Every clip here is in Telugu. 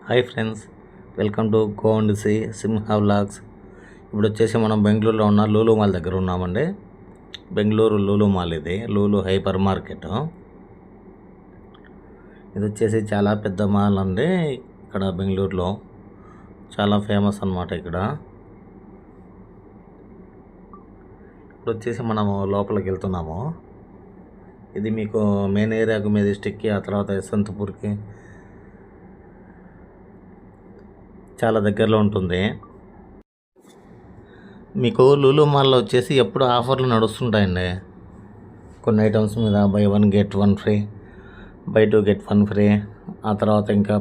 Hi friends, welcome to go and see Simha vlogs. ఇప్పుడు వచ్చేసి మనం బెంగళూరులో ఉన్న లూలు మాల్ దగ్గర ఉన్నామండి. బెంగళూరు లూలు మాల్, ఇది లూలు హైపర్ మార్కెట్. ఇది వచ్చేసి చాలా పెద్ద మాల్ అండి. ఇక్కడ బెంగళూరులో చాలా ఫేమస్ అన్నమాట. ఇక్కడ ఇప్పుడు వచ్చేసి మనము లోపలికి వెళ్తున్నాము. ఇది మీకు మెయిన్ ఏరియాకు మెజెస్టిక్కి, ఆ తర్వాత యశ్వంతపూర్కి చాలా దగ్గరలో ఉంటుంది. మీకు లూలు మాల్లో వచ్చేసి ఎప్పుడు ఆఫర్లు నడుస్తుంటాయండి. కొన్ని ఐటమ్స్ మీద by 1 get 1 free, by 2 get 1 free. ఆ తర్వాత ఇంకా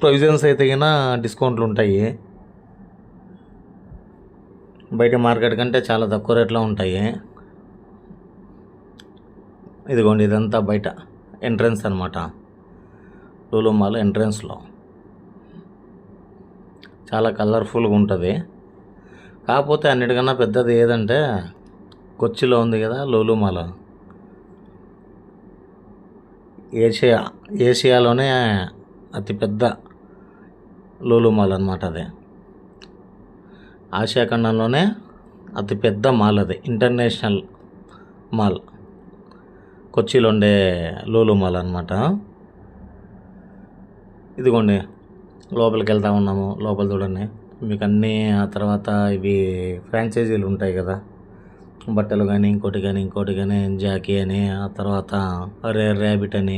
ప్రొవిజన్స్ అయితే కన్నా డిస్కౌంట్లు ఉంటాయి. బయట మార్కెట్ కంటే చాలా తక్కువ రేట్లో ఉంటాయి. ఇదిగోండి, ఇదంతా బయట ఎంట్రన్స్ అనమాట. లూలు మాల్ ఎంట్రన్స్లో చాలా కలర్ఫుల్గా ఉంటుంది. కాకపోతే అన్నిటికన్నా పెద్దది ఏదంటే కొచ్చిలో ఉంది కదా లూలు మాల్. ఏషియాలోనే అతిపెద్ద లూలు మాల్ అనమాట. అది ఆసియా ఖండంలోనే అతిపెద్ద మాల్. అది ఇంటర్నేషనల్ మాల్, కొచ్చిలో ఉండే లూలు మాల్ అనమాట. ఇదిగోండి, లోపలికి వెళ్తూ ఉన్నాము. లోపల చూడండి, మీకు అన్నీ. ఆ తర్వాత ఇవి ఫ్రాంచైజీలు ఉంటాయి కదా, బట్టలు కానీ ఇంకోటి కానీ జాకీ అని, ఆ తర్వాత రేర్ ర్యాబిట్ అని,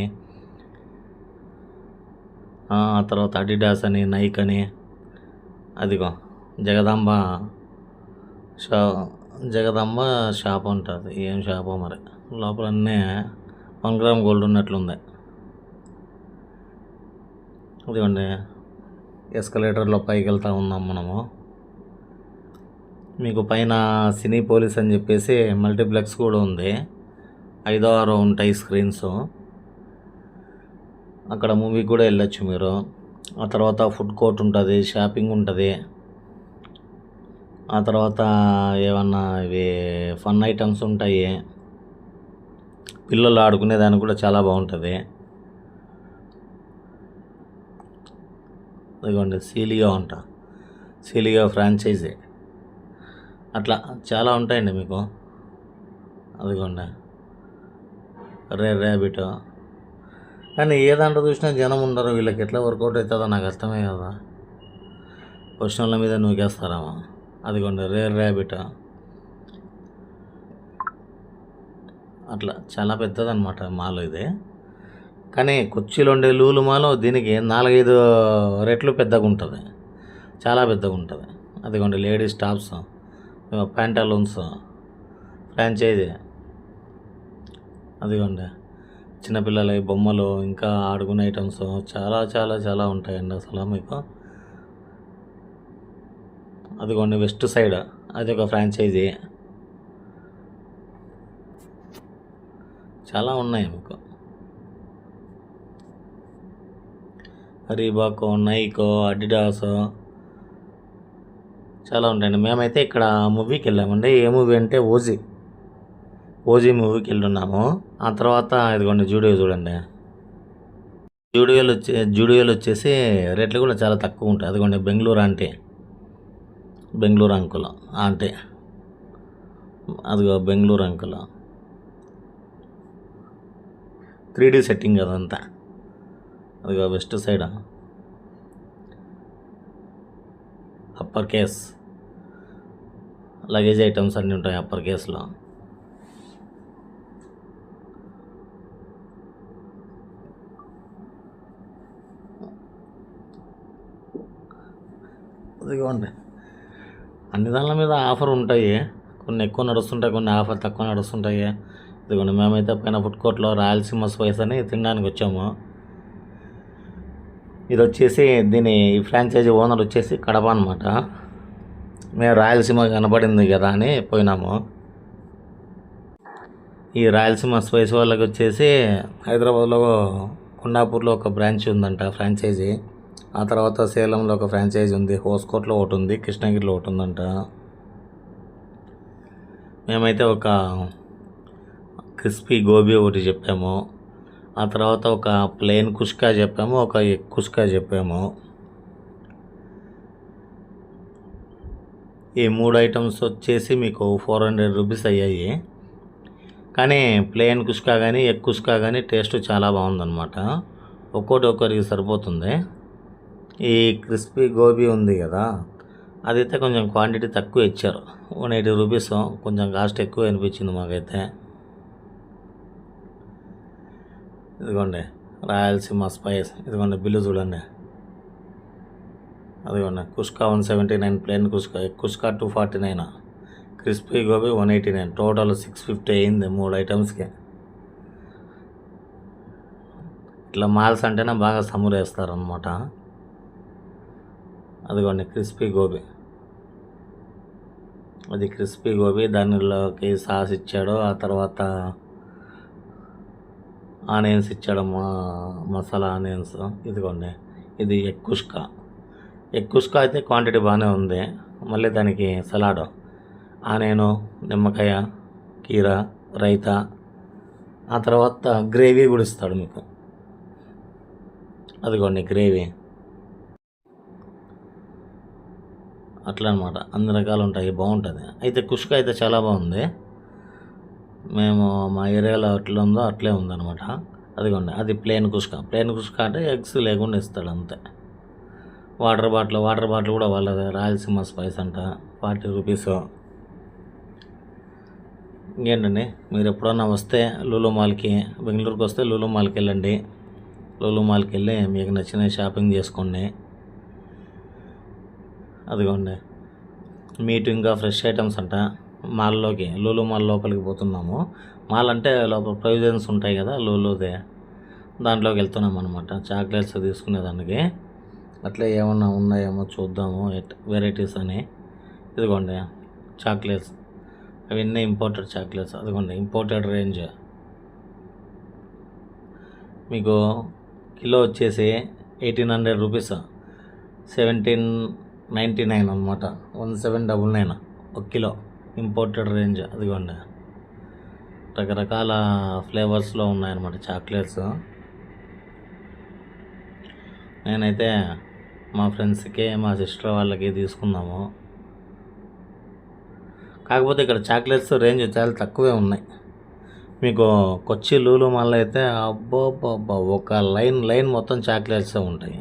ఆ తర్వాత అడిడాస్ అని, నైక్ అని. అదిగో జగదాంబ షాప్ ఉంటుంది. ఏం షాపో మరి. లోపల అన్నీ 1 గ్రామ్ గోల్డ్ ఉన్నట్లుంది. ఇదిగోండి, ఎస్కలేటర్లో పైకి వెళ్తూ ఉన్నాం మనము. మీకు పైన సినీ పోలీస్ అని చెప్పేసి మల్టీప్లెక్స్ కూడా ఉంది. 5-6 ఉంటాయి స్క్రీన్స్. అక్కడ మూవీకి కూడా వెళ్ళొచ్చు మీరు. ఆ తర్వాత ఫుడ్ కోర్ట్ ఉంటుంది, షాపింగ్ ఉంటుంది. ఆ తర్వాత ఏమన్నా ఇవి ఫన్ ఐటమ్స్ ఉంటాయి. పిల్లలు ఆడుకునే దానికి కూడా చాలా బాగుంటుంది. అదిగోండి, సీలియో ఫ్రాంచైజీ. అట్లా చాలా ఉంటాయండి మీకు. అదిగోండి, రేర్ ర్యాబిట్. కానీ ఏ దాంట్లో చూసినా జనం ఉండరు. వీళ్ళకి ఎట్లా వర్కౌట్ అవుతుందో నాకు అర్థమే కదా. క్వశ్చన్ల మీద నూకేస్తారామా. అదిగోండి, రేర్ ర్యాబిట్. అట్లా చాలా పెద్దదన్నమాట మాల్ ఇది. కానీ కొచ్చిలో ఉండే లూలు మాల్ దీనికి 4-5 రెట్లు పెద్దగా ఉంటుంది. చాలా పెద్దగా ఉంటుంది. అదిగోండి, లేడీస్ టాప్స్, ప్యాంటాలూన్స్ ఫ్రాంచైజీ. అదిగోండి, చిన్నపిల్లల బొమ్మలు, ఇంకా ఆడుకునే ఐటమ్స్ చాలా చాలా చాలా ఉంటాయండి అసలు మీకు. అదిగోండి, వెస్ట్ సైడ్ అది ఒక ఫ్రాంచైజీ. చాలా ఉన్నాయి మీకు. రీబాకో, నైకో, అడిడాస్ చాలా ఉంటాయండి. మేమైతే ఇక్కడ మూవీకి వెళ్ళామండి. ఏ మూవీ అంటే ఓజీ మూవీకి వెళ్ళున్నాము. ఆ తర్వాత ఇదిగోండి జూడియో చూడండి. జూడియోలు వచ్చేసి రేట్లు కూడా చాలా తక్కువ ఉంటాయి. అదిగోండి, బెంగళూరు అంకుల్ అంటే అదిగో బెంగళూరు అంకుల్ 3D సెట్టింగ్ అదంతా. అదిగో west side upper case luggage items అన్నీ ఉంటాయి అప్పర్ కేస్లో. అదిగోండి, అన్ని దానిల మీద ఆఫర్ ఉంటాయి. కొన్ని ఎక్కువ నడుస్తుంటాయి, కొన్ని ఆఫర్ తక్కువ నడుస్తుంటాయి. ఇదిగోండి, మేమైతే పైన ఫుడ్ కోర్ట్లో రాయలసీమ స్పైస్ అని తినడానికి వచ్చాము. ఇది వచ్చేసి ఈ ఫ్రాంచైజీ ఓనర్ వచ్చేసి కడప అనమాట. మేము రాయలసీమ కనపడింది కదా అని పోయినాము. ఈ రాయలసీమ స్పైస్ వాళ్ళకి వచ్చేసి హైదరాబాద్లో కొండాపూర్లో ఒక బ్రాంచ్ ఉందంట ఫ్రాంచైజీ. ఆ తర్వాత సేలంలో ఒక ఫ్రాంచైజీ ఉంది, హోస్కోట్లో ఒకటి ఉంది, కృష్ణగిరిలో ఒకటి ఉందంట. మేమైతే ఒక క్రిస్పీ గోబీ ఒకటి చెప్పాము. ఆ తర్వాత ఒక ప్లెయిన్ కుష్కా చెప్పాము, ఒక ఎగ్ కుష్కా చెప్పాము. ఈ 3 ఐటమ్స్ వచ్చేసి మీకు 400 రూపీస్ అయ్యాయి. కానీ ప్లెయిన్ కుష్కా కానీ ఎగ్ కుష్కా కానీ టేస్ట్ చాలా బాగుందన్నమాట. ఒక్కొక్కరికి సరిపోతుంది. ఈ క్రిస్పీ గోబీ ఉంది కదా, అదైతే కొంచెం క్వాంటిటీ తక్కువ ఇచ్చారు. 180 రూపీస్, కొంచెం కాస్ట్ ఎక్కువ అనిపించింది మాకైతే. ఇదిగోండి రాయలసీమ స్పైస్, ఇదిగోండి బిల్లు చూడండి. అదిగోండి కుష్కా 179, plain కుష్కా, egg కుష్కా 249, crispy gobi 189, total 650 అయింది 3 ఐటమ్స్కి. ఇట్లా మాల్స్ అంటేనే బాగా సమురేస్తారనమాట. అదిగోండి క్రిస్పీ గోబీ, అది క్రిస్పీ గోబీ, దానిలోకి సాస్ ఇచ్చాడు. ఆ తర్వాత ఆనియన్స్ ఇచ్చాడు, మసాలా ఆనియన్స్. ఇదిగోండి ఇది ఎగ్ కుష్కా. ఎగ్ కుష్కా అయితే క్వాంటిటీ బాగానే ఉంది. మళ్ళీ దానికి సలాడ్, ఆనియను, నిమ్మకాయ, కీరా, రైతా, ఆ తర్వాత గ్రేవీ కూడా ఇస్తాడు మీకు. అదిగోండి గ్రేవీ. అట్లా అనమాట, అన్ని రకాలు ఉంటాయి, బాగుంటుంది. అయితే కుష్కా అయితే చాలా బాగుంది. మేము మా ఏరియాలో అట్లా ఉందో అట్లే ఉందన్నమాట. అదిగోండి అది ప్లెయిన్ కుష్కా. ప్లెయిన్ కుష్కా అంటే ఎగ్స్ లేకుండా ఇస్తాడు అంతే. వాటర్ బాటిల్ కూడా వాళ్ళది, రాయలసీమ స్పైస్ అంట, 40 రూపీస్. ఇంకేంటండి, మీరు ఎప్పుడన్నా వస్తే లూలు మాల్కి, బెంగళూరుకి వస్తే లూలు మాల్కి వెళ్ళండి. లూలు మాల్కి వెళ్ళి మీకు నచ్చిన షాపింగ్ చేసుకోండి. అదిగోండి మీట్ ఇంకా ఫ్రెష్ ఐటమ్స్ అంట. మాల్లోకి, లూలు మాల్ లోపలికి పోతున్నాము. మాల్ అంటే లోపల ప్రొవిజన్స్ ఉంటాయి కదా లూలుదే, దాంట్లోకి వెళ్తున్నాం అనమాట చాక్లెట్స్ తీసుకునేదానికి. అట్లే ఏమన్నా ఉన్నాయేమో చూద్దాము వెరైటీస్ అని. ఇదిగోండి చాక్లెట్స్, అవన్నీ ఇంపోర్టెడ్ చాక్లెట్స్. అదిగోండి ఇంపోర్టెడ్ రేంజ్. మీకు కిలో వచ్చేసి 1800 రూపీస్, 1799 అనమాట, 1799 ఒక కిలో ఇంపోర్టెడ్ రేంజ్. అదిగోండి రకరకాల ఫ్లేవర్స్లో ఉన్నాయన్నమాట చాక్లెట్స్. నేనైతే మా ఫ్రెండ్స్కి, మా సిస్టర్ వాళ్ళకి తీసుకున్నాము. కాకపోతే ఇక్కడ చాక్లెట్స్ రేంజ్ చాలా తక్కువే ఉన్నాయి. మీకు కొచ్చి లూలు మాల్ అయితే అబ్బో ఒక లైన్ మొత్తం చాక్లెట్సే ఉంటాయి.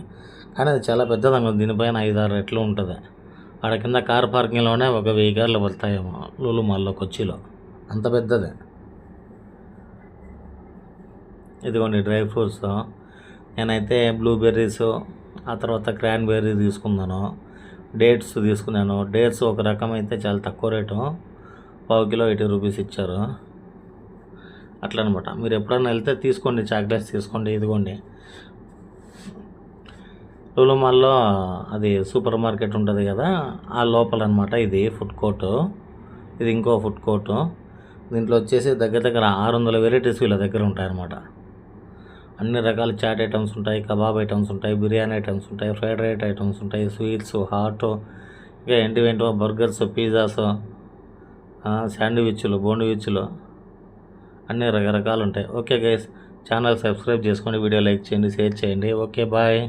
కానీ అది చాలా పెద్దది, దీనిపైన 5-6 రెట్లు ఉంటుంది. ఆడ కింద కార్ పార్కింగ్లోనే ఒక 1000 కార్లు పడతాయేమో లూలు మాల్లో, కొచ్చిలో, అంత పెద్దదే. ఇదిగోండి డ్రై ఫ్రూట్స్. నేనైతే బ్లూబెర్రీస్, ఆ తర్వాత క్రాన్బెర్రీ తీసుకున్నాను. డేట్స్ తీసుకున్నాను. డేట్స్ ఒక రకం అయితే చాలా తక్కువ రేటు, 1/2 కిలో 80 రూపీస్ ఇచ్చారు. అట్లా అనమాట. మీరు ఎప్పుడన్నా వెళ్తే తీసుకోండి, చాక్లెట్స్ తీసుకోండి. ఇదిగోండి లూలు మాల్లో అది సూపర్ మార్కెట్ ఉంటుంది కదా, ఆ లోపల అనమాట ఇది ఫుడ్ కోర్టు. ఇది ఇంకో ఫుడ్ కోర్టు. దీంట్లో వచ్చేసి దగ్గర 600 వెరైటీస్ వీళ్ళ దగ్గర ఉంటాయన్నమాట. అన్ని రకాల చాట్ ఐటమ్స్ ఉంటాయి, కబాబ్ ఐటమ్స్ ఉంటాయి, బిర్యానీ ఐటమ్స్ ఉంటాయి, ఫ్రైడ్ రైస్ ఐటమ్స్ ఉంటాయి, స్వీట్స్, హాట్, ఇంకా ఏంటివేంటో బర్గర్స్, పిజ్జాస్, శాండ్విచ్లు, బోండ్విచ్లు, అన్ని రకరకాలు ఉంటాయి. ఓకే గైస్, ఛానల్ సబ్స్క్రైబ్ చేసుకోండి, వీడియో లైక్ చేయండి, షేర్ చేయండి. Okay bye.